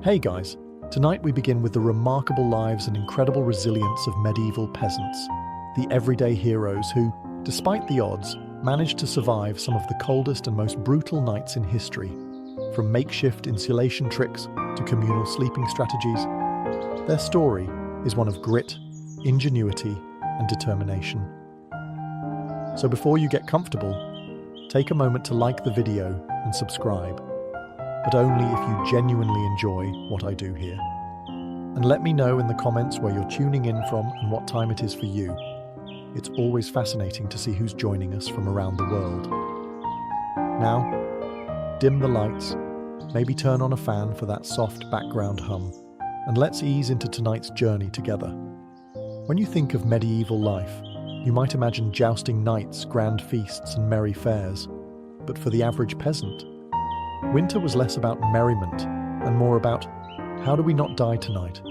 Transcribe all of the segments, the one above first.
Hey guys, tonight we begin with the remarkable lives and incredible resilience of medieval peasants, the everyday heroes who, despite the odds, managed to survive some of the coldest and most brutal nights in history. From makeshift insulation tricks to communal sleeping strategies, their story is one of grit, ingenuity, and determination. So before you get comfortable, take a moment to like the video and subscribe, but only if you genuinely enjoy what I do here. And let me know in the comments where you're tuning in from and what time it is for you. It's always fascinating to see who's joining us from around the world. Now, dim the lights, maybe turn on a fan for that soft background hum, and let's ease into tonight's journey together. When you think of medieval life, you might imagine jousting knights, grand feasts, and merry fairs. But for the average peasant, winter was less about merriment and more about, how do we not die tonight?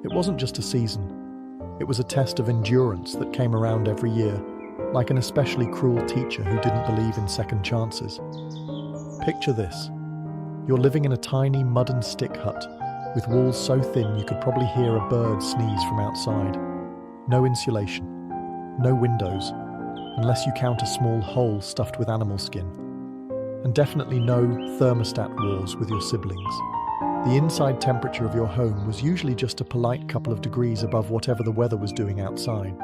It wasn't just a season. It was a test of endurance that came around every year, like an especially cruel teacher who didn't believe in second chances. Picture this. You're living in a tiny mud and stick hut, with walls so thin you could probably hear a bird sneeze from outside. No insulation, no windows, unless you count a small hole stuffed with animal skin. And definitely no thermostat wars with your siblings. The inside temperature of your home was usually just a polite couple of degrees above whatever the weather was doing outside.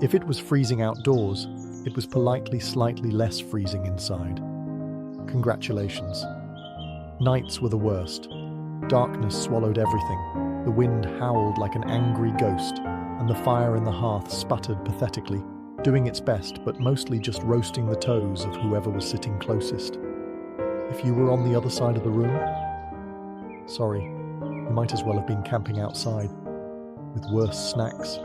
If it was freezing outdoors, it was politely slightly less freezing inside. Congratulations. Nights were the worst. Darkness swallowed everything. The wind howled like an angry ghost, and the fire in the hearth sputtered pathetically, doing its best but mostly just roasting the toes of whoever was sitting closest. If you were on the other side of the room, sorry, you might as well have been camping outside, with worse snacks.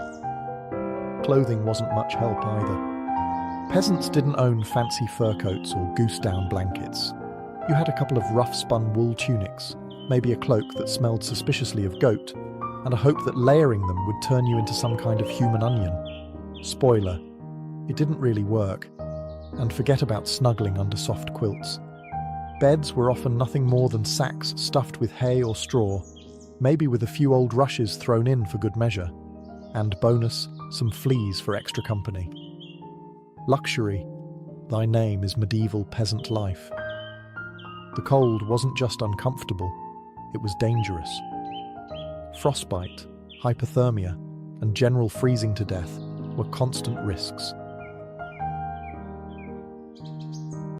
Clothing wasn't much help either. Peasants didn't own fancy fur coats or goose-down blankets. You had a couple of rough-spun wool tunics, maybe a cloak that smelled suspiciously of goat, and a hope that layering them would turn you into some kind of human onion. Spoiler, it didn't really work. And forget about snuggling under soft quilts. Beds were often nothing more than sacks stuffed with hay or straw, maybe with a few old rushes thrown in for good measure, and bonus, some fleas for extra company. Luxury, thy name is medieval peasant life. The cold wasn't just uncomfortable, it was dangerous. Frostbite, hypothermia, and general freezing to death were constant risks.